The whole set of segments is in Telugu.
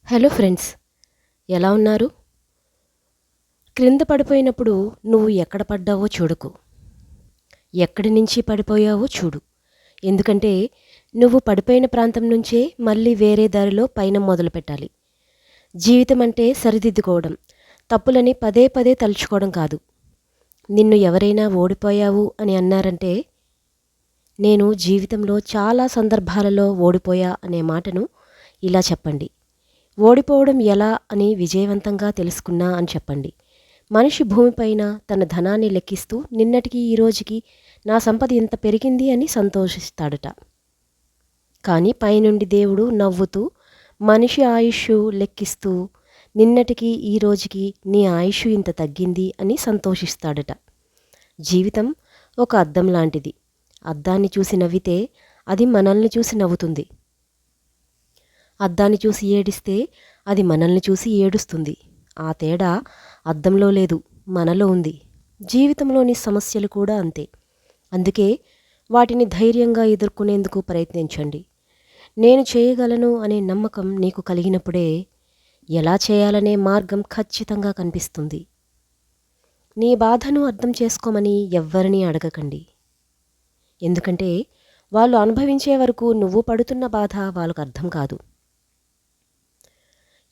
హలో ఫ్రెండ్స్, ఎలా ఉన్నారు? క్రింద పడిపోయినప్పుడు నువ్వు ఎక్కడ పడ్డావో చూడకు. ఎక్కడి నుంచి పడిపోయావో చూడు. ఎందుకంటే నువ్వు పడిపోయిన ప్రాంతం నుంచే మళ్ళీ వేరే దారిలో పైన మొదలుపెట్టాలి. జీవితం అంటే సరిదిద్దుకోవడం, తప్పులని పదే పదే తలుచుకోవడం కాదు. నిన్ను ఎవరైనా ఓడిపోయావు అని అన్నారంటే, నేను జీవితంలో చాలా సందర్భాలలో ఓడిపోయా అనే మాటను ఇలా చెప్పండి. ఓడిపోవడం ఎలా అని విజయవంతంగా తెలుసుకున్నా అని చెప్పండి. మనిషి భూమిపైన తన ధనాన్ని లెక్కిస్తూ నిన్నటికి ఈ రోజుకి నా సంపద ఇంత పెరిగింది అని సంతోషిస్తాడట. కానీ పైనుండి దేవుడు నవ్వుతూ మనిషి ఆయుష్ లెక్కిస్తూ నిన్నటికి ఈ రోజుకి నీ ఆయుష్ ఇంత తగ్గింది అని సంతోషిస్తాడట. జీవితం ఒక అద్దం లాంటిది. అద్దాన్ని చూసి నవ్వితే అది మనల్ని చూసి నవ్వుతుంది. అద్దాన్ని చూసి ఏడిస్తే అది మనల్ని చూసి ఏడుస్తుంది. ఆ తేడా అద్దంలో లేదు, మనలో ఉంది. జీవితంలోని సమస్యలు కూడా అంతే. అందుకే వాటిని ధైర్యంగా ఎదుర్కొనేందుకు ప్రయత్నించండి. నేను చేయగలను అనే నమ్మకం నీకు కలిగినప్పుడే ఎలా చేయాలనే మార్గం ఖచ్చితంగా కనిపిస్తుంది. నీ బాధను అర్థం చేసుకోమని ఎవ్వరినీ అడగకండి. ఎందుకంటే వాళ్ళు అనుభవించే వరకు నువ్వు పడుతున్న బాధ వాళ్ళకు అర్థం కాదు.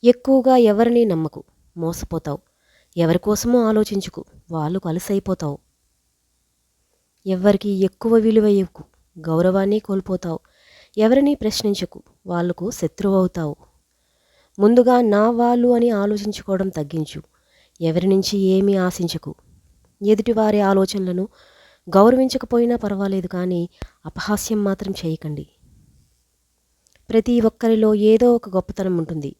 ఎక్కువగా ఎవరినీ నమ్మకు, మోసపోతావు. ఎవరికోసమో ఆలోచించుకు, వాళ్ళు అలసైపోతావు. ఎవ్వరికి ఎక్కువ విలువ ఇవ్వకు, గౌరవాన్ని కోల్పోతావు. ఎవరినీ ప్రశ్నించకు, వాళ్లకు శత్రువవుతావు. ముందుగా నా వాళ్ళు అని ఆలోచించుకోవడం తగ్గించు. ఎవరి నుంచి ఏమీ ఆశించకు. ఎదుటివారి ఆలోచనలను గౌరవించకపోయినా పర్వాలేదు, కానీ అపహాస్యం మాత్రం చేయకండి. ప్రతి ఒక్కరిలో ఏదో ఒక గొప్పతనం ఉంటుంది.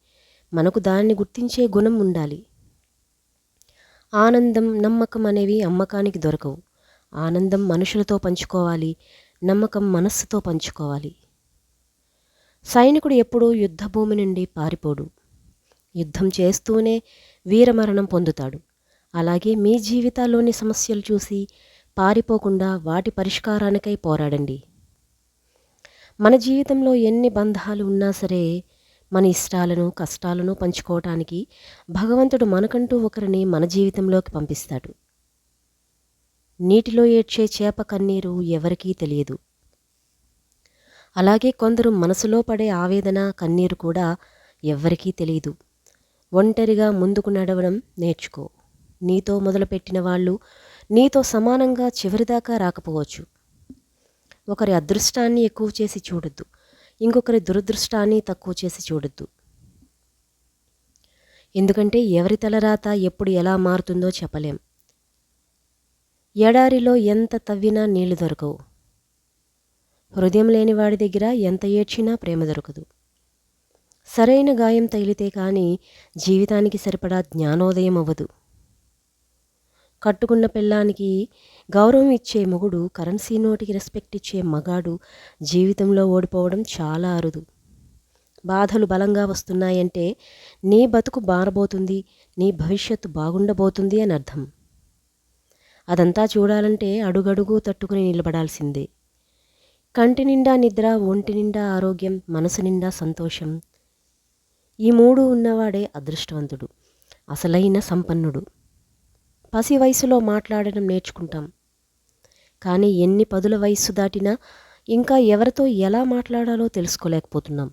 మనకు దాన్ని గుర్తించే గుణం ఉండాలి. ఆనందం, నమ్మకం అనేవి అమ్మకానికి దొరకవు. ఆనందం మనుషులతో పంచుకోవాలి, నమ్మకం మనస్సుతో పంచుకోవాలి. సైనికుడు ఎప్పుడూ యుద్ధభూమి నుండి పారిపోడు. యుద్ధం చేస్తూనే వీరమరణం పొందుతాడు. అలాగే మీ జీవితాల్లోని సమస్యలు చూసి పారిపోకుండా వాటి పరిష్కారానికై పోరాడండి. మన జీవితంలో ఎన్ని బంధాలు ఉన్నా సరే, మన ఇష్టాలను, కష్టాలను పంచుకోవటానికి భగవంతుడు మనకంటూ ఒకరిని మన జీవితంలోకి పంపిస్తాడు. నీటిలో ఏడ్చే చేప కన్నీరు ఎవరికీ తెలియదు. అలాగే కొందరు మనసులో పడే ఆవేదన, కన్నీరు కూడా ఎవ్వరికీ తెలియదు. ఒంటరిగా ముందుకు నడవడం నేర్చుకో. నీతో మొదలుపెట్టిన వాళ్ళు నీతో సమానంగా చివరిదాకా రాకపోవచ్చు. ఒకరి అదృష్టాన్ని ఎక్కువ చేసి చూడొద్దు, ఇంకొకరి దురదృష్టాన్ని తక్కువ చేసి చూడొద్దు. ఎందుకంటే ఎవరి తలరాత ఎప్పుడు ఎలా మారుతుందో చెప్పలేం. ఎడారిలో ఎంత తవ్వినా నీళ్లు దొరకవు. హృదయం లేని వాడి దగ్గర ఎంత ఏడ్చినా ప్రేమ దొరకదు. సరైన గాయం తగిలితే కానీ జీవితానికి సరిపడా జ్ఞానోదయం అవ్వదు. కట్టుకున్న పెళ్ళానికి గౌరవం ఇచ్చే మొగుడు, కరెన్సీ నోటికి రెస్పెక్ట్ ఇచ్చే మగాడు జీవితంలో ఓడిపోవడం చాలా అరుదు. బాధలు బలంగా వస్తున్నాయంటే నీ బతుకు మారబోతుంది, నీ భవిష్యత్తు బాగుండబోతుంది అని అర్థం. అదంతా చూడాలంటే అడుగడుగు తట్టుకుని నిలబడాల్సిందే. కంటి నిండా నిద్ర, ఒంటి నిండా ఆరోగ్యం, మనసు నిండా సంతోషం. ఈ మూడు ఉన్నవాడే అదృష్టవంతుడు, అసలైన సంపన్నుడు. పసి వయసులో మాట్లాడడం నేర్చుకుంటాం, కానీ ఎన్ని పదుల వయస్సు దాటినా ఇంకా ఎవరితో ఎలా మాట్లాడాలో తెలుసుకోలేకపోతున్నాం.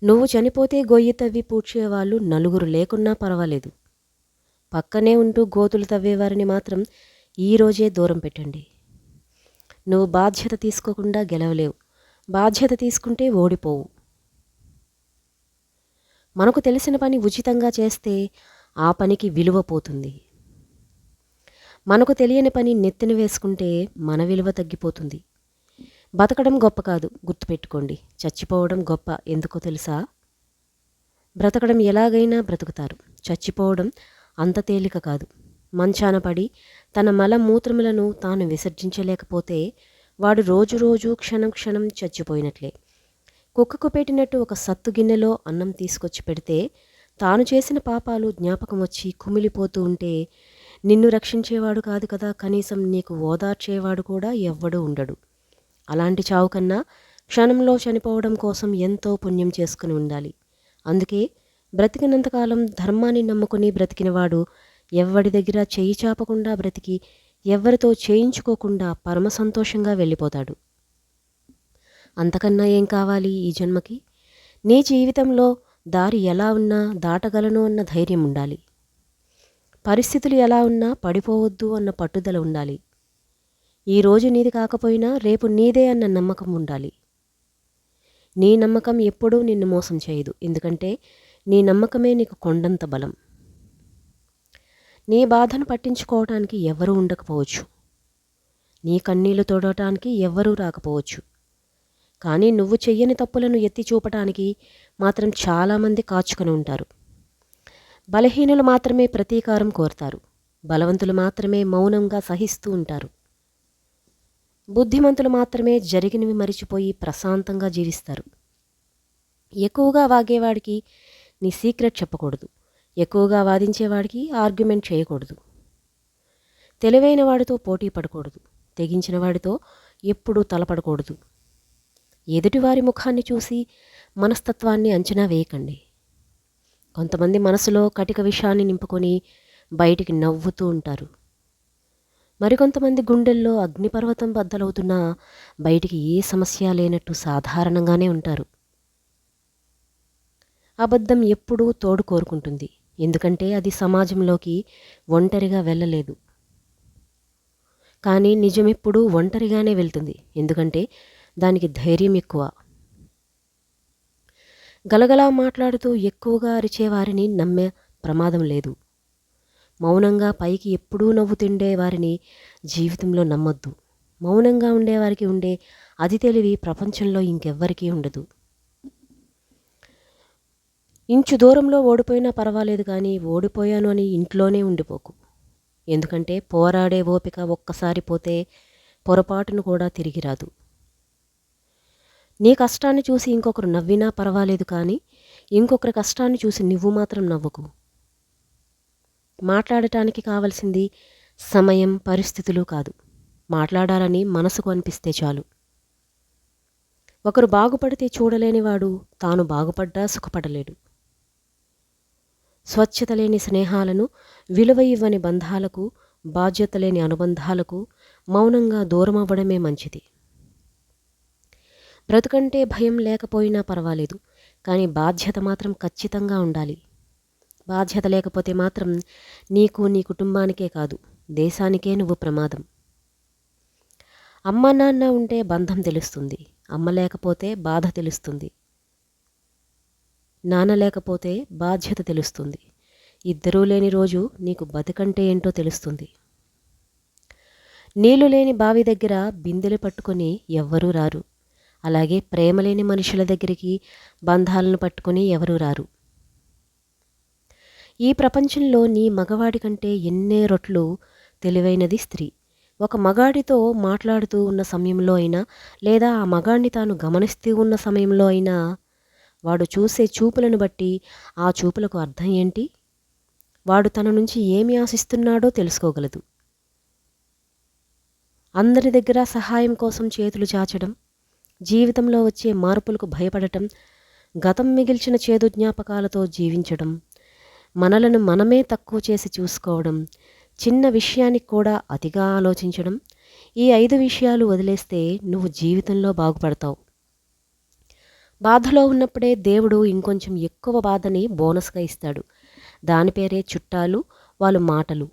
నువ్వు చనిపోతే గొయ్యి తవ్వి పూడ్చేవాళ్ళు నలుగురు లేకున్నా పర్వాలేదు. పక్కనే ఉంటూ గోతులు తవ్వేవారిని మాత్రం ఈరోజే దూరం పెట్టండి. నువ్వు బాధ్యత తీసుకోకుండా గెలవలేవు, బాధ్యత తీసుకుంటే ఓడిపోవు. మనకు తెలిసిన పని ఉచితంగా చేస్తే ఆ పనికి విలువ పోతుంది. మనకు తెలియని పని నెత్తిన వేసుకుంటే మన విలువ తగ్గిపోతుంది. బతకడం గొప్ప కాదు, గుర్తుపెట్టుకోండి. చచ్చిపోవడం గొప్ప. ఎందుకో తెలుసా? బ్రతకడం ఎలాగైనా బ్రతుకుతారు, చచ్చిపోవడం అంత తేలిక కాదు. మంచాన పడి తన మలమూత్రములను తాను విసర్జించలేకపోతే వాడు రోజు రోజు క్షణం క్షణం చచ్చిపోయినట్లే. కుక్కకు పెట్టినట్టు ఒక సత్తు గిన్నెలో అన్నం తీసుకొచ్చి పెడితే తాను చేసిన పాపాలు జ్ఞాపకం వచ్చి కుమిలిపోతూ ఉంటే నిన్ను రక్షించేవాడు కాదు కదా, కనీసం నీకు ఓదార్చేవాడు కూడా ఎవ్వడూ ఉండడు. అలాంటి చావు కన్నా క్షణంలో చనిపోవడం కోసం ఎంతో పుణ్యం చేసుకుని ఉండాలి. అందుకే బ్రతికినంతకాలం ధర్మాన్ని నమ్ముకుని బ్రతికినవాడు ఎవ్వడి దగ్గర చేయి చాపకుండా బ్రతికి ఎవ్వరితో చేయించుకోకుండా పరమ సంతోషంగా వెళ్ళిపోతాడు. అంతకన్నా ఏం కావాలి ఈ జన్మకి? నీ జీవితంలో దారి ఎలా ఉన్నా దాటగలను అన్న ధైర్యం ఉండాలి. పరిస్థితులు ఎలా ఉన్నా పడిపోవద్దు అన్న పట్టుదల ఉండాలి. ఈరోజు నీది కాకపోయినా రేపు నీదే అన్న నమ్మకం ఉండాలి. నీ నమ్మకం ఎప్పుడూ నిన్ను మోసం చేయదు. ఎందుకంటే నీ నమ్మకమే నీకు కొండంత బలం. నీ బాధను పట్టించుకోవటానికి ఎవరూ ఉండకపోవచ్చు. నీ కన్నీళ్లు తోడటానికి ఎవ్వరూ రాకపోవచ్చు. కానీ నువ్వు చెయ్యని తప్పులను ఎత్తి చూపటానికి మాత్రం చాలామంది కాచుకొని ఉంటారు. బలహీనులు మాత్రమే ప్రతీకారం కోరుతారు. బలవంతులు మాత్రమే మౌనంగా సహిస్తూ ఉంటారు. బుద్ధిమంతులు మాత్రమే జరిగినవి మరిచిపోయి ప్రశాంతంగా జీవిస్తారు. ఎక్కువగా వాగేవాడికి నీ సీక్రెట్ చెప్పకూడదు. ఎక్కువగా వాదించేవాడికి ఆర్గ్యుమెంట్ చేయకూడదు. తెలివైన వాడితో పోటీ పడకూడదు. తెగించిన వాడితో ఎప్పుడూ తలపడకూడదు. ఎదుటివారి ముఖాన్ని చూసి మనస్తత్వాన్ని అంచనా వేయకండి. కొంతమంది మనసులో కటిక విషాన్ని నింపుకొని బయటికి నవ్వుతూ ఉంటారు. మరికొంతమంది గుండెల్లో అగ్నిపర్వతం బద్దలవుతున్నా బయటికి ఏ సమస్య లేనట్టు సాధారణంగానే ఉంటారు. అబద్ధం ఎప్పుడూ తోడు కోరుకుంటుంది. ఎందుకంటే అది సమాజంలోకి ఒంటరిగా వెళ్ళలేదు. కానీ నిజమెప్పుడూ ఒంటరిగానే వెళ్తుంది. ఎందుకంటే దానికి ధైర్యం ఎక్కువ. గలగలా మాట్లాడుతూ ఎక్కువగా అరిచేవారిని నమ్మే ప్రమాదం లేదు. మౌనంగా పైకి ఎప్పుడూ నవ్వుతుండే వారిని జీవితంలో నమ్మొద్దు. మౌనంగా ఉండేవారికి ఉండే అతి తెలివి ప్రపంచంలో ఇంకెవ్వరికీ ఉండదు. ఇంచు దూరంలో ఓడిపోయినా పర్వాలేదు, కానీ ఓడిపోయాను అని ఇంట్లోనే ఉండిపోకు. ఎందుకంటే పోరాడే ఓపిక ఒక్కసారి పోతే పొరపాటును కూడా తిరిగి రాదు. నీ కష్టాన్ని చూసి ఇంకొకరు నవ్వినా పర్వాలేదు, కానీ ఇంకొకరి కష్టాన్ని చూసి నువ్వు మాత్రం నవ్వకు. మాట్లాడటానికి కావలసింది సమయం, పరిస్థితులు కాదు. మాట్లాడాలని మనసుకు అనిపిస్తే చాలు. ఒకరు బాగుపడితే చూడలేనివాడు తాను బాగుపడ్డా సుఖపడలేడు. స్వచ్ఛత లేని స్నేహాలను, విలువ ఇవ్వని బంధాలకు, బాధ్యత లేని అనుబంధాలకు మౌనంగా దూరమవ్వడమే మంచిది. బ్రతుకంటే భయం లేకపోయినా పర్వాలేదు, కానీ బాధ్యత మాత్రం ఖచ్చితంగా ఉండాలి. బాధ్యత లేకపోతే మాత్రం నీకు, నీ కుటుంబానికే కాదు దేశానికే నువ్వు ప్రమాదం. అమ్మ నాన్న ఉంటే బంధం తెలుస్తుంది. అమ్మ లేకపోతే బాధ తెలుస్తుంది. నాన్న లేకపోతే బాధ్యత తెలుస్తుంది. ఇద్దరూ లేని రోజు నీకు బతుకంటే ఏంటో తెలుస్తుంది. నీళ్లు లేని బావి దగ్గర బిందెలు పట్టుకొని ఎవ్వరూ రారు. అలాగే ప్రేమ లేని మనుషుల దగ్గరికి బంధాలను పట్టుకొని ఎవరూ రారు. ఈ ప్రపంచంలో నీ మగవాడి కంటే ఎన్నే రొట్లు తెలివైనది స్త్రీ. ఒక మగాడితో మాట్లాడుతూ ఉన్న సమయంలో అయినా, లేదా ఆ మగాడిని తాను గమనిస్తూ ఉన్న సమయంలో అయినా, వాడు చూసే చూపులను బట్టి ఆ చూపులకు అర్థం ఏంటి, వాడు తన నుంచి ఏమి ఆశిస్తున్నాడో తెలుసుకోగలదు. అందరి దగ్గర సహాయం కోసం చేతులు చాచడం, జీవితంలో వచ్చే మార్పులకు భయపడటం, గతం మిగిల్చిన చేదు జ్ఞాపకాలతో జీవించడం, మనలను మనమే తక్కువ చేసి చూసుకోవడం, చిన్న విషయానికి కూడా అతిగా ఆలోచించడం, ఈ 5 విషయాలు వదిలేస్తే నువ్వు జీవితంలో బాగుపడతావు. బాధలో ఉన్నప్పుడే దేవుడు ఇంకొంచెం ఎక్కువ బాధని బోనస్గా ఇస్తాడు. దాని పేరే చుట్టాలు, వాళ్ళ మాటలు.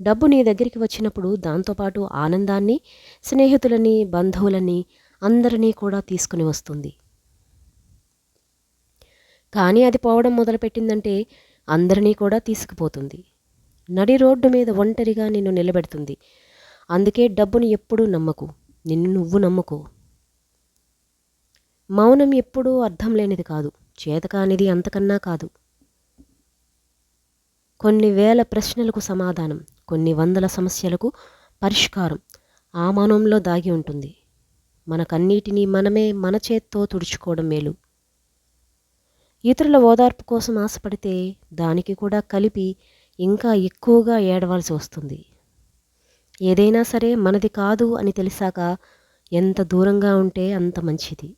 డబ్బు నీ దగ్గరికి వచ్చినప్పుడు దాంతోపాటు ఆనందాన్ని, స్నేహితులని, బంధువులని, అందరినీ కూడా తీసుకుని వస్తుంది. కానీ అది పోవడం మొదలుపెట్టిందంటే అందరినీ కూడా తీసుకుపోతుంది. నడి రోడ్డు మీద ఒంటరిగా నిన్ను నిలబెడుతుంది. అందుకే డబ్బుని ఎప్పుడూ నమ్మకు, నిన్ను నువ్వు నమ్ముకో. మౌనం ఎప్పుడూ అర్థం లేనిది కాదు, చేతకానిది అంతకన్నా కాదు. కొన్ని వేల ప్రశ్నలకు సమాధానం, కొన్ని వందల సమస్యలకు పరిష్కారం ఆ మౌనంలో దాగి ఉంటుంది. మన కన్నీటిని మనమే మన చేత్తో తుడుచుకోవడం మేలు. ఇతరుల ఓదార్పు కోసం ఆశపడితే దానికి కూడా కలిపి ఇంకా ఎక్కువగా ఏడవాల్సి వస్తుంది. ఏదైనా సరే మనది కాదు అని తెలిసాక ఎంత దూరంగా ఉంటే అంత మంచిది.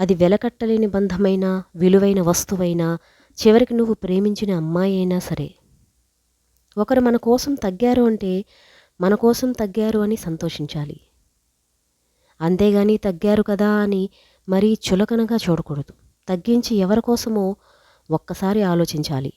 అది వెలకట్టలేని బంధమైనా, విలువైన వస్తువైనా, చివరికి నువ్వు ప్రేమించిన అమ్మాయి అయినా సరే. ఒకరు మన కోసం తగ్గారు అంటే మన కోసం తగ్గారు అని సంతోషించాలి. అంతేగాని తగ్గారు కదా అని మరీ చులకనగా చూడకూడదు. తగ్గించి ఎవరి కోసమో ఒక్కసారి ఆలోచించాలి.